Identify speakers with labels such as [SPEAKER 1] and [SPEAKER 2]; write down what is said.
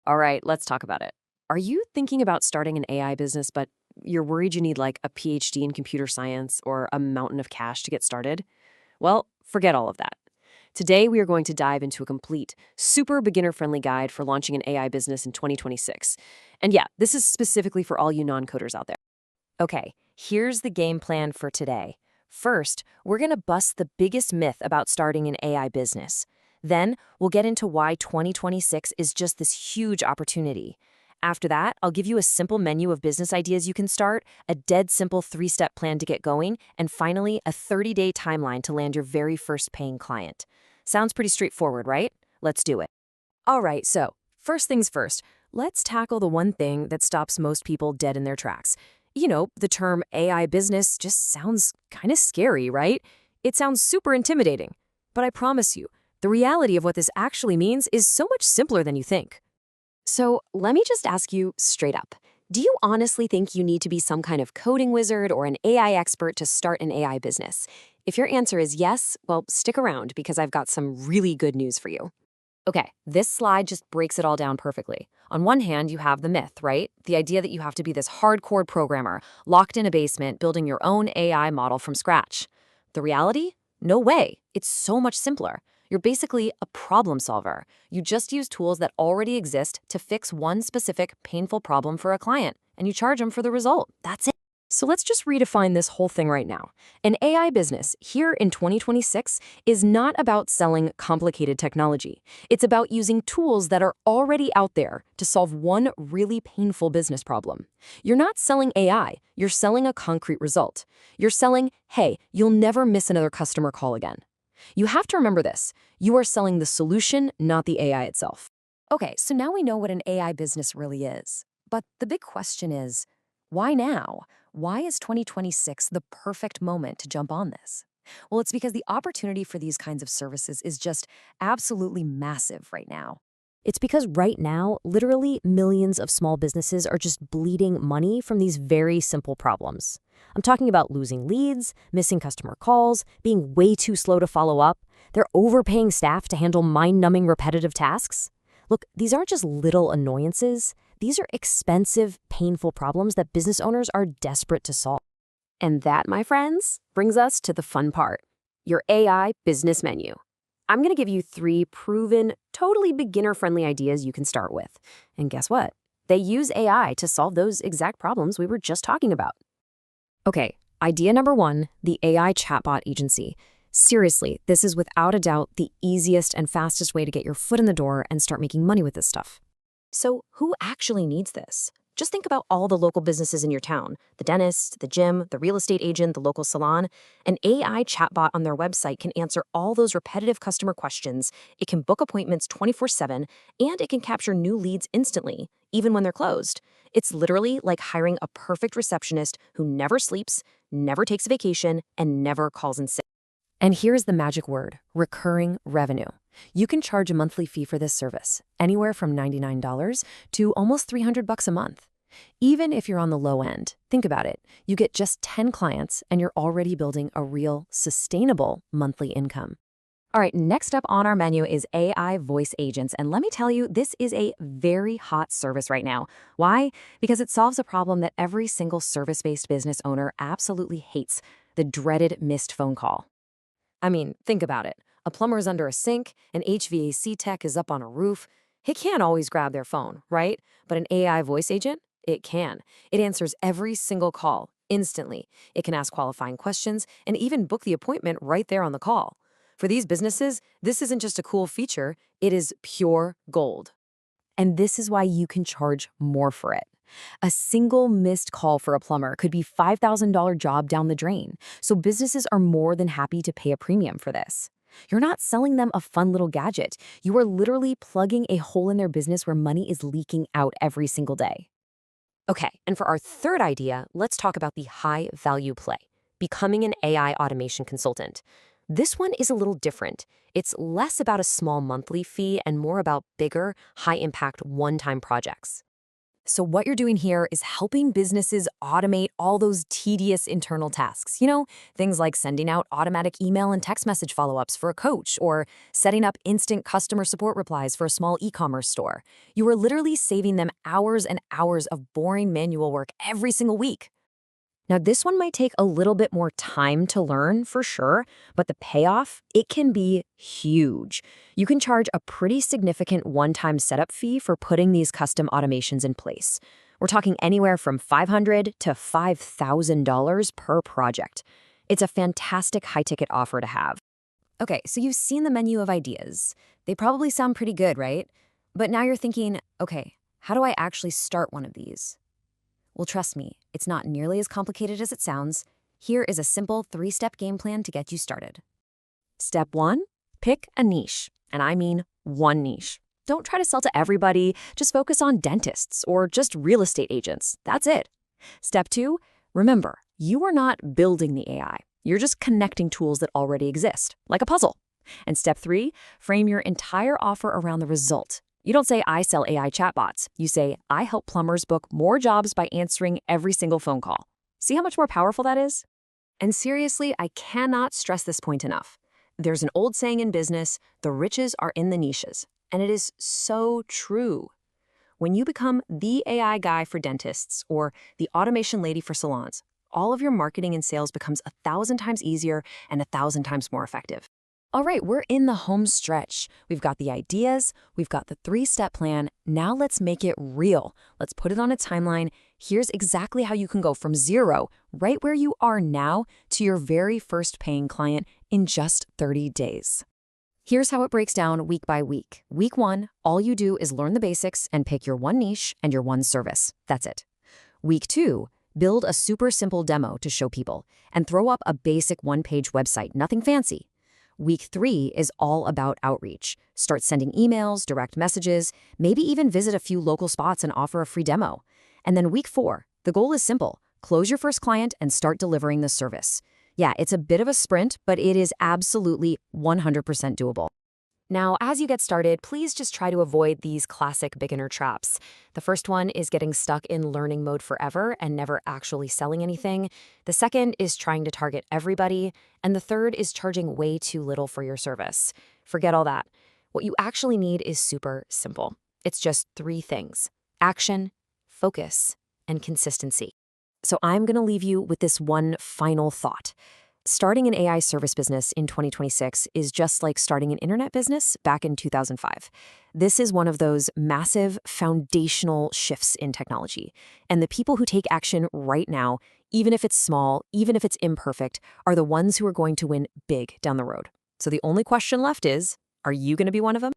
[SPEAKER 1] All right, let's talk about it. Are you thinking about starting an AI business, but you're worried you need like a PhD in computer science or a mountain of cash to get started? Well, forget all of that. Today, we are going to dive into a complete, super beginner friendly guide for launching an AI business in 2026. And yeah, this is specifically for all you non coders out there.
[SPEAKER 2] Okay, here's the game plan for today. First, we're going to bust the biggest myth about starting an AI business. Then, we'll get into why 2026 is just this huge opportunity. After that, I'll give you a simple menu of business ideas you can start, a dead simple 3-step plan to get going, and finally, a 30-day timeline to land your very first paying client. Sounds pretty straightforward, right? Let's do it. All right, so first things first, let's tackle the one thing that stops most people dead in their tracks. The term AI business just sounds kind of scary, right? It sounds super intimidating. But I promise you, the reality of what this actually means is so much simpler than you think.
[SPEAKER 1] So let me just ask you straight up. Do you honestly think you need to be some kind of coding wizard or an AI expert to start an AI business? If your answer is yes, well, stick around because I've got some really good news for you. Okay, this slide just breaks it all down perfectly. On one hand, you have the myth, right? The idea that you have to be this hardcore programmer, locked in a basement, building your own AI model from scratch. The reality? No way. It's so much simpler. You're basically a problem solver. You just use tools that already exist to fix one specific painful problem for a client, and you charge them for the result. That's it. So let's just redefine this whole thing right now. An AI business here in 2026 is not about selling complicated technology. It's about using tools that are already out there to solve one really painful business problem. You're not selling AI, you're selling a concrete result. You're selling, hey, you'll never miss another customer call again. You have to remember this. You are selling the solution, not the AI itself. Okay, so now we know what an AI business really is. But the big question is, why now? Why is 2026 the perfect moment to jump on this? Well, it's because the opportunity for these kinds of services is just absolutely massive right now. It's because right now, literally millions of small businesses are just bleeding money from these very simple problems. I'm talking about losing leads, missing customer calls, being way too slow to follow up. They're overpaying staff to handle mind-numbing repetitive tasks. Look, these aren't just little annoyances. These are expensive, painful problems that business owners are desperate to solve. And that, my friends, brings us to the fun part, your AI business menu. I'm going to give you 3 proven, totally beginner-friendly ideas you can start with. And guess what? They use AI to solve those exact problems we were just talking about. Okay, idea number 1, the AI chatbot agency. Seriously, this is without a doubt the easiest and fastest way to get your foot in the door and start making money with this stuff. So who actually needs this? Just think about all the local businesses in your town, the dentist, the gym, the real estate agent, the local salon. An AI chatbot on their website can answer all those repetitive customer questions. It can book appointments 24/7, and it can capture new leads instantly, even when they're closed. It's literally like hiring a perfect receptionist who never sleeps, never takes a vacation, and never calls in sick. And here's the magic word, recurring revenue. You can charge a monthly fee for this service, anywhere from $99 to almost $300 a month. Even if you're on the low end, think about it. You get just 10 clients and you're already building a real, sustainable monthly income. All right, next up on our menu is AI voice agents. And let me tell you, this is a very hot service right now. Why? Because it solves a problem that every single service-based business owner absolutely hates, the dreaded missed phone call. I mean, think about it. A plumber is under a sink, an HVAC tech is up on a roof. He can't always grab their phone, right? But an AI voice agent, it can. It answers every single call instantly. It can ask qualifying questions and even book the appointment right there on the call. For these businesses, this isn't just a cool feature, it is pure gold. And this is why you can charge more for it. A single missed call for a plumber could be $5,000 job down the drain, so businesses are more than happy to pay a premium for this. You're not selling them a fun little gadget. You are literally plugging a hole in their business where money is leaking out every single day. Okay, and for our third idea, let's talk about the high-value play, becoming an AI automation consultant. This one is a little different. It's less about a small monthly fee and more about bigger, high-impact one-time projects. So what you're doing here is helping businesses automate all those tedious internal tasks. Things like sending out automatic email and text message follow-ups for a coach or setting up instant customer support replies for a small e-commerce store. You are literally saving them hours and hours of boring manual work every single week. Now, this one might take a little bit more time to learn for sure, but the payoff, it can be huge. You can charge a pretty significant one-time setup fee for putting these custom automations in place. We're talking anywhere from $500 to $5,000 per project. It's a fantastic high-ticket offer to have. Okay, so you've seen the menu of ideas. They probably sound pretty good, right? But now you're thinking, okay, how do I actually start one of these? Well, trust me, it's not nearly as complicated as it sounds. Here is a simple 3-step game plan to get you started. Step 1, pick a niche. And I mean one niche. Don't try to sell to everybody, just focus on dentists or just real estate agents. That's it. Step 2, remember, you are not building the AI. You're just connecting tools that already exist, like a puzzle. And step 3, frame your entire offer around the result. You don't say, I sell AI chatbots. You say, I help plumbers book more jobs by answering every single phone call. See how much more powerful that is? And seriously, I cannot stress this point enough. There's an old saying in business, the riches are in the niches. And it is so true. When you become the AI guy for dentists or the automation lady for salons, all of your marketing and sales becomes 1,000 times easier and 1,000 times more effective. All right, we're in the home stretch. We've got the ideas, we've got the 3-step plan. Now let's make it real. Let's put it on a timeline. Here's exactly how you can go from zero, right where you are now, to your very first paying client in just 30 days. Here's how it breaks down week by week. Week 1, all you do is learn the basics and pick your one niche and your one service. That's it. Week 2, build a super simple demo to show people and throw up a basic one-page website, nothing fancy. Week 3 is all about outreach. Start sending emails, direct messages, maybe even visit a few local spots and offer a free demo. And then week 4, the goal is simple. Close your first client and start delivering the service. Yeah, it's a bit of a sprint, but it is absolutely 100% doable. Now, as you get started, please just try to avoid these classic beginner traps. The first one is getting stuck in learning mode forever and never actually selling anything. The second is trying to target everybody. And the third is charging way too little for your service. Forget all that. What you actually need is super simple. It's just 3 things: action, focus, and consistency. So I'm going to leave you with this one final thought. Starting an AI service business in 2026 is just like starting an internet business back in 2005. This is one of those massive foundational shifts in technology. And the people who take action right now, even if it's small, even if it's imperfect, are the ones who are going to win big down the road. So the only question left is, are you going to be one of them?